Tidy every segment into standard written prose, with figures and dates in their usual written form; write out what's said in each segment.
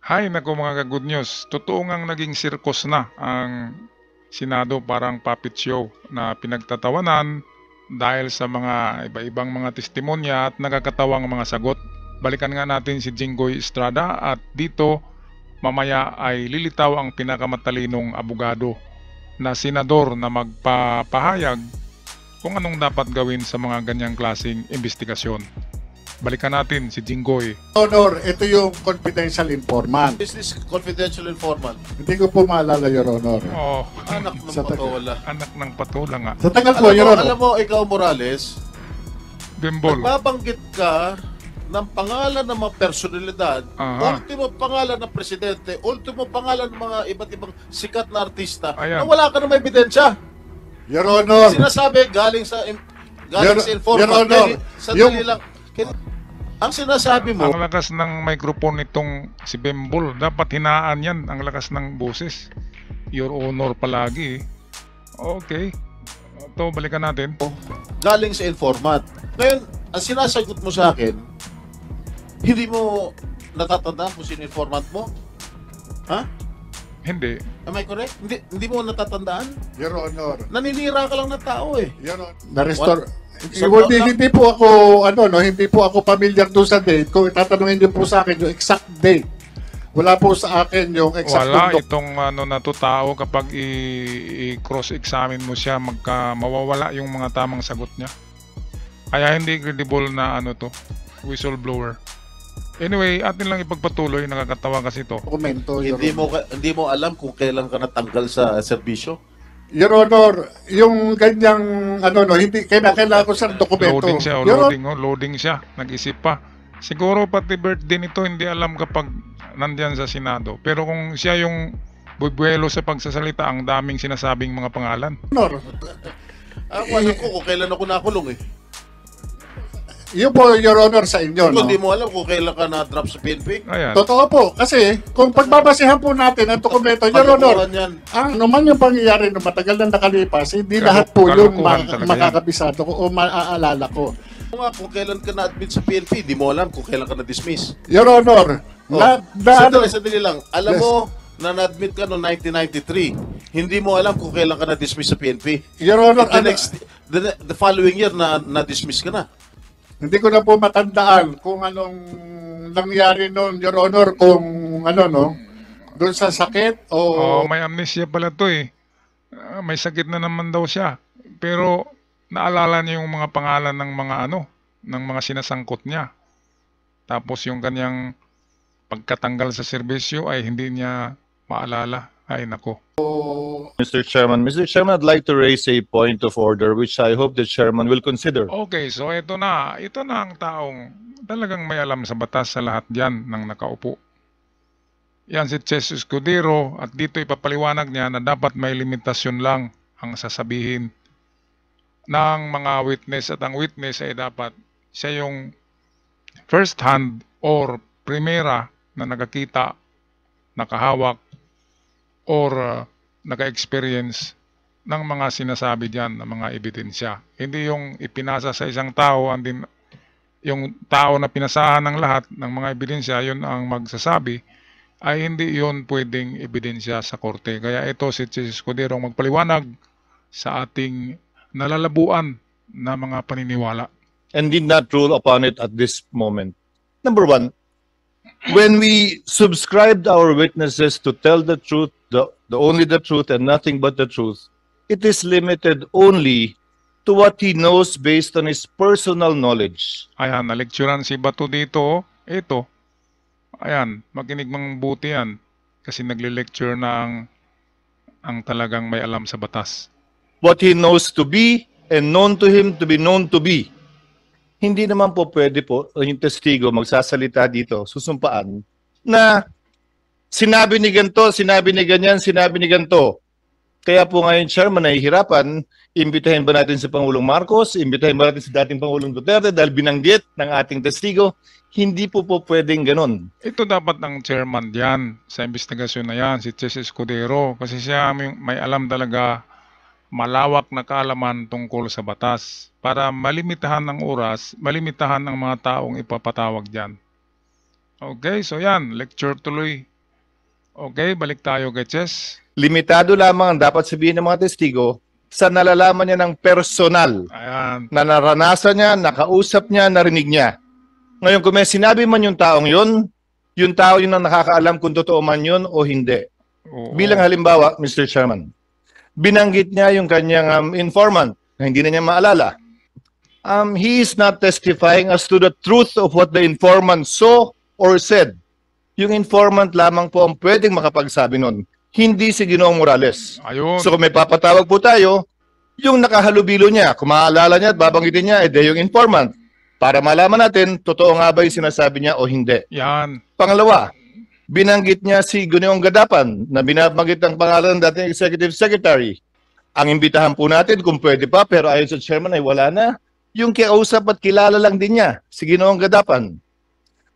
Hay naku mga ka-good news, totoo ngang naging sirkus na ang Senado, parang puppet show na pinagtatawanan dahil sa mga iba-ibang mga testimonya at nakakatawang mga sagot. Balikan nga natin si Jinggoy Estrada at dito mamaya ay lilitaw ang pinakamatalinong abogado na senador na magpapahayag kung anong dapat gawin sa mga ganyang klaseng investigasyon. Balikan natin si Jinggoy. Honor, ito yung confidential informant. Is this confidential informant? Hindi ko po maalala, Your Honor. Oh, Anak ng Sa patola. anak ng patola nga. Sa tagal po, Your Alam Honor. mo, ikaw Morales, Bimbol. nagbabanggit ka ng pangalan ng mga personalidad, Aha. ultimo pangalan ng presidente, ultimo pangalan ng mga iba't ibang sikat na artista, Ayan. na wala ka na may ebidensya. Your Honor. Sinasabi galing sa informant. Your Honor, Sandali lang. Ang sinasabi mo, Ang lakas ng microphone nitong si Bimbol, dapat hinaan yan ang lakas ng boses. Your Honor palagi. Okay. Ito, balikan natin. galing sa informant. Ngayon, ang sinasagot mo sa akin, hindi mo natatandaan kung sino informant mo? Ha? Hindi. Am I correct? Hindi mo natatandaan? Your Honor. Naninira ka lang ng tao eh. Your Honor. Na-restore. Sa Hindi po ako, hindi po ako familiar doon sa date. Kung tatanungin niyo po sa akin yung exact date. Wala po sa akin yung exact Wala date. itong na to tao kapag i-cross-examine mo siya, mawawala yung mga tamang sagot niya. Kaya hindi credible na to, whistleblower. Anyway, atin lang ipagpatuloy, nakakatawa kasi to. Dokumento, Your Honor. Hindi mo alam kung kailan ka natanggal sa serbisyo? Your Honor, yung ganyang, hindi, kailangan ko sa dokumento. Loading siya, Your loading siya, nag-isip pa. Siguro pati birthday nito hindi alam kapag nandyan sa Senado. Pero kung siya yung bubuelo sa pagsasalita, ang daming sinasabing mga pangalan. Honor, Ako alam ko kung kailan ako nakulong eh. yun po, Your Honor, sa inyo, no? Hindi mo alam kung kailan ka na-drop sa PNP. Ayan. Totoo po, kasi kung pagbabasihan po natin ang dokumento, Your Honor, Kalokohan yan. ano man yung pangyayari na matagal na nakalipas, hindi lahat po yung Kalokohan talaga yan. makakabisado ko o maaalala ko. Kung nga, kung kailan ka na-admit sa PNP, di mo alam kung kailan ka na-dismiss. Your Honor, Sandali lang. Alam Yes. mo na na-admit ka noong 1993. Hindi mo alam kung kailan ka na-dismiss sa PNP. Your Honor, The following year na-dismiss ka na. hindi ko na po matandaan kung anong nangyari noon, Your Honor, kung doon sa sakit o... May amnesia pala to eh. May sakit na naman daw siya. Pero naalala niya yung mga pangalan ng mga ng mga sinasangkot niya. Tapos yung kanyang pagkatanggal sa serbisyo ay hindi niya maalala. Ay nako. Mr. Chairman, I'd like to raise a point of order which I hope the Chairman will consider. Okay, so ito na ang taong talagang may alam sa batas sa lahat diyan ng nakaupo. Yan si Ches Escudero at dito ipapaliwanag niya na dapat may limitasyon lang ang sasabihin ng mga witness at ang witness ay dapat siya yung first hand or primera na nakakita, nakahawak or naka-experience ng mga sinasabi diyan ng mga ebidensya. Hindi yung ipinasa sa isang tao yung tao na pinasahan ng lahat ng mga ebidensya, yun ang magsasabi, ay hindi yun pwedeng ebidensya sa korte. Kaya ito si Ches Escudero ang magpaliwanag sa ating nalalabuan na mga paniniwala. And did not rule upon it at this moment. Number one, when we subscribed our witnesses to tell the truth, the only the truth and nothing but the truth, it is limited only to what he knows based on his personal knowledge. Ayan, nalecturean si Bato dito. Ito. Ayan, makinig mang buti yan. Kasi nagle-lecture na ang talagang may alam sa batas. What he knows to be and known to him to be known to be. Hindi naman po pwede po yung testigo magsasalita dito, susumpaan, na sinabi ni ganito, sinabi ni ganyan, sinabi ni ganito. Kaya po ngayon, Chairman, nahihirapan, imbitahin ba natin si Pangulong Marcos, imbitahin ba natin si dating Pangulong Duterte dahil binanggit ng ating testigo, hindi po pwedeng ganun. Ito dapat ang chairman diyan sa investigasyon na yan, si Ches Escudero. Kasi siya may alam talaga, malawak na kaalaman tungkol sa batas para malimitahan ng oras, malimitahan ng mga taong ipapatawag diyan. Okay, so yan, lecture tuloy Okay, balik tayo kay Chess. Limitado lamang ang dapat sabihin ng mga testigo sa nalalaman niya ng personal, Ayan. na naranasan niya, nakausap niya, narinig niya. Ngayon, kung may sinabi man yung taong yun, yung tao yun ang nakakaalam kung totoo man yun o hindi. Oo. Bilang halimbawa, Mr. Chairman, binanggit niya yung kanyang informant na hindi na niya maalala. He is not testifying as to the truth of what the informant saw or said. Yung informant lamang po ang pwedeng makapagsabi nun, hindi si Ginoong Morales. Ayun. So kung may papatawag po tayo, yung nakahalubilo niya, kung maaalala niya at babanggitin niya, yung informant. Para malaman natin, totoo nga ba yung sinasabi niya o hindi. Yan. Pangalawa, binanggit niya si Ginoong Gadapan na binabanggit ang pangalan ng dating Executive Secretary. Ang imbitahan po natin kung pwede pa, pero ayon sa chairman ay wala na. Yung kiausap at kilala lang din niya, si Ginoong Gadapan.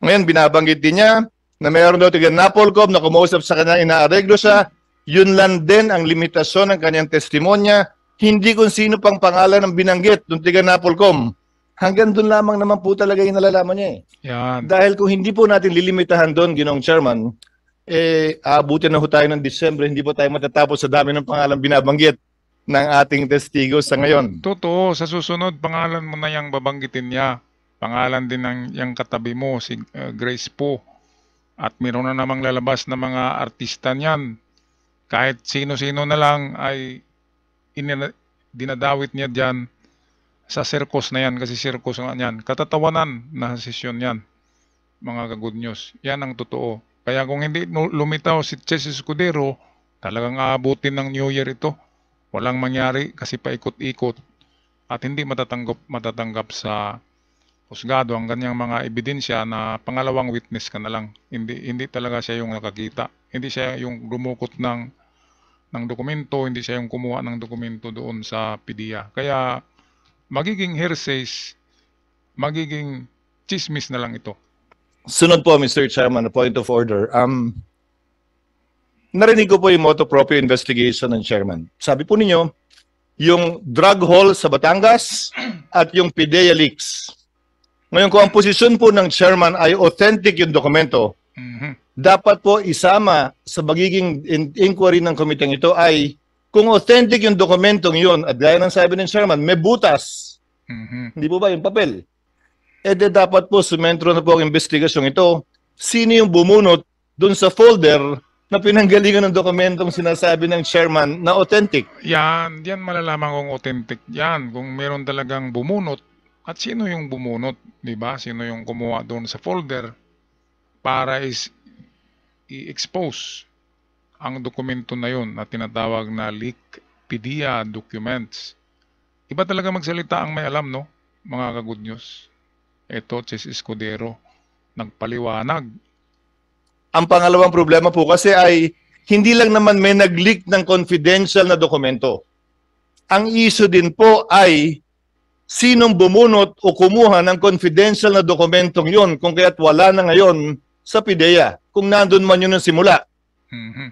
Ngayon, binabanggit din niya na mayroon daw tiga Napolcom na kumausap sa kanya, inaareglo siya. Yun lang din ang limitasyon ng kanyang testimonya, hindi kung sino pang pangalan ng binanggit ng tiga Napolcom. Hanggang doon lamang naman po talaga yung nalalaman niya eh. Yan. Dahil kung hindi po natin lilimitahan doon, Ginoong Chairman, aabutin na ho tayo ng Disyembre, hindi po tayo matatapos sa dami ng pangalan binabanggit ng ating testigo sa ngayon. Totoo, sa susunod, pangalan mo na yung babanggitin niya. Pangalan din ng yung katabi mo, si Grace Po. At meron na namang lalabas na mga artista niyan. Kahit sino-sino na lang ay dinadawit niya dyan sa circus na yan. Kasi circus nga yan. Katatawanan na sesyon yan. Mga ka-good news. Yan ang totoo. Kaya kung hindi lumitaw si Chess Escudero, talagang aabutin ng New Year ito. Walang mangyari kasi paikot-ikot. At hindi matatanggap sa husgado ang ganyang mga ebidensya na pangalawang witness ka na lang. Hindi talaga siya yung nakakita. Hindi siya yung lumukot ng dokumento, hindi siya yung kumuha ng dokumento doon sa PDEA. Kaya magiging hearsays, magiging chismis na lang ito. Sunod po, Mr. Chairman, a point of order. Narinig ko po yung motu proprio investigation ng chairman. Sabi po ninyo, yung drug haul sa Batangas at yung PDEA leaks. Ngayon, kung ang posisyon po ng chairman ay authentic yung dokumento, dapat po isama sa magiging inquiry ng komiteng ito ay kung authentic yung dokumentong yun, at gaya ng sabi ng chairman, may butas. Hindi po ba yung papel? Dapat po sumentro na po ang investigasyong ito. Sino yung bumunot dun sa folder na pinanggalingan ng dokumentong sinasabi ng chairman na authentic? Yan malalaman kung authentic yan. Kung meron talagang bumunot, at sino yung bumunot, di ba? Sino yung kumuha doon sa folder para i-expose ang dokumento na yun na tinatawag na leak PDEA documents. Iba talaga magsalita ang may alam, no? Mga ka-good news. Ito, Chess Escudero, nagpaliwanag. Ang pangalawang problema po kasi ay hindi lang naman may nag-leak ng confidential na dokumento. Ang issue din po ay sinong bumunot o kumuha ng confidential na dokumentong yun kung kaya't wala na ngayon sa PDEA. Kung nandun man yun ng simula.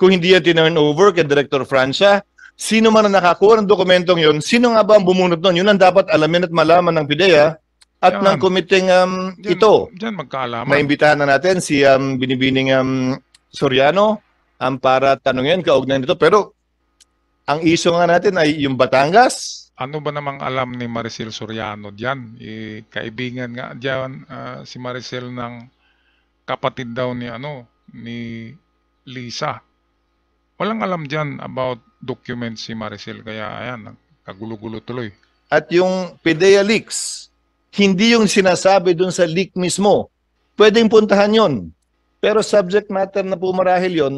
Kung hindi yan tinurn over kay Director Francia, sino man ang nakakuha ng dokumentong yun, sino nga ba ang bumunot nun? Yun ang dapat alamin at malaman ng PDEA at ng komiteng ito. Diyan magkaalaman. Maimbitahan na natin si Binibining Soriano para tanungin kaugnay nito. Pero ang issue nga natin ay yung Batangas. Ano ba namang alam ni Maricel Soriano diyan? Kaibigan nga diyan si Maricel ng kapatid daw ni Lisa. Walang alam diyan about documents si Maricel, kaya ayan, kagulo-gulo tuloy. At yung PDEA leaks, hindi yung sinasabi dun sa leak mismo. Pwedeng puntahan yon. Pero subject matter na po marahil yon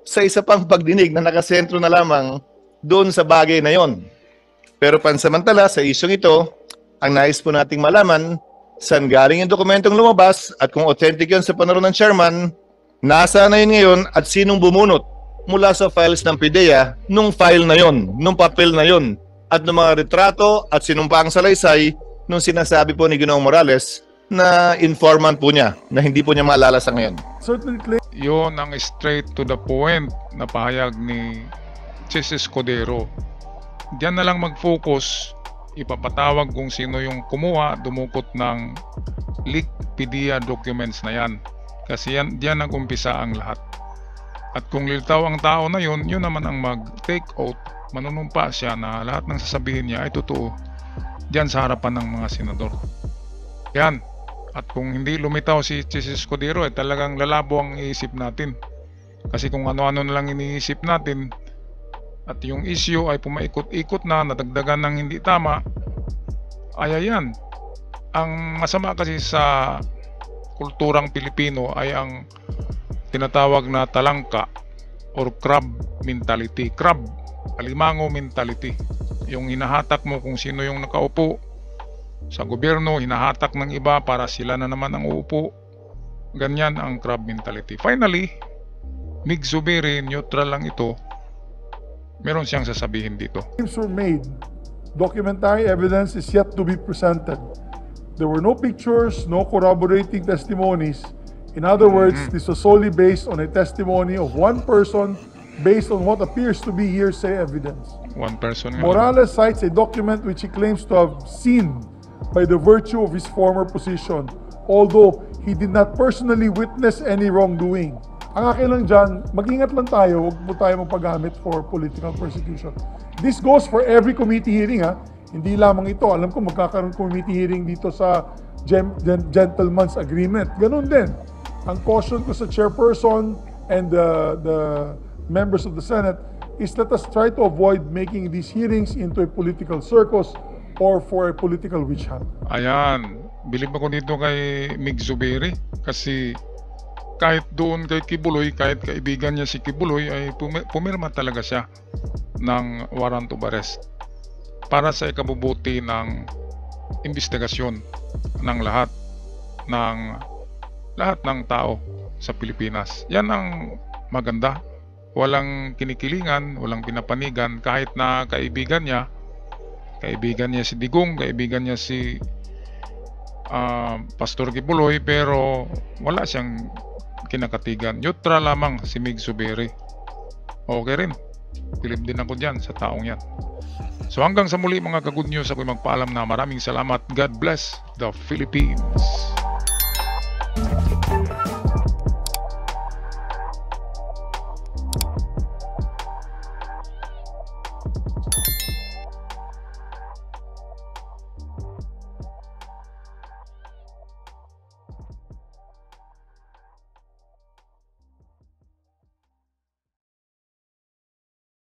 sa isa pang pagdinig na nakasentro na lamang doon sa bagay na yon. Pero pansamantala, sa isyong ito, ang nais po nating malaman, saan galing yung dokumentong lumabas at kung authentic yun sa panahon ng chairman, nasaan na yun ngayon at sinong bumunot mula sa files ng PDEA nung file na yun, nung papel na yun, at nung mga retrato at sinumpaang salaysay nung sinasabi po ni Ginoong Morales na informant po niya, na hindi po niya maalala sa ngayon. Yun ang straight to the point na pahayag ni Chess Escudero. Diyan na lang mag-focus, ipapatawag kung sino yung kumuha, dumukot ng leak PDEA documents na yan. Kasi diyan nag-umpisa ang lahat. At kung lilitaw ang tao na yun naman ang mag-take oath, manunumpa siya na lahat ng sasabihin niya ay totoo diyan sa harapan ng mga senador. Yan. At kung hindi lumitaw si Jesus Escudero, ay talagang lalabo ang iisip natin. Kasi kung ano-ano na lang iniisip natin at yung issue ay pumaikot-ikot na, nadagdagan ng hindi tama, ay ayan. Ang masama kasi sa kulturang Pilipino ay ang tinatawag na talangka or crab mentality. Crab, alimango mentality. Yung hinahatak mo kung sino yung nakaupo sa gobyerno, hinahatak ng iba para sila na naman ang uupo. Ganyan ang crab mentality. Finally, Mig Zubiri, neutral lang ito. Meron siyang sasabihin dito. Claims were made. Documentary evidence is yet to be presented. There were no pictures, no corroborating testimonies. In other words, this was solely based on a testimony of one person based on what appears to be hearsay evidence. One person nga. Morales cites a document which he claims to have seen by the virtue of his former position, although he did not personally witness any wrongdoing. Ang akin lang dyan, mag-ingat lang tayo, huwag po tayo magpagamit for political persecution. This goes for every committee hearing, ha? Hindi lamang ito. Alam ko magkakaroon committee hearing dito sa gentleman's agreement. Ganun din. Ang caution ko sa chairperson and the members of the Senate is let us try to avoid making these hearings into a political circus or for a political witch hunt. Ayan, bilib ako dito kay Mig Zubiri kasi kahit doon kay Kibuloy, kahit kaibigan niya si Kibuloy, ay pumirma talaga siya ng warrant of arrest para sa ikabubuti ng investigasyon ng lahat ng tao sa Pilipinas. Yan ang maganda. Walang kinikilingan, walang pinapanigan kahit na kaibigan niya si Digong, kaibigan niya si Pastor Kibuloy, pero wala siyang kinakatigan. Neutral lamang si Mig Zubiri. Okay rin. Bilib din ako dyan sa taong yan. So hanggang sa muli mga ka-good news, ako'y magpaalam na maraming salamat. God bless the Philippines.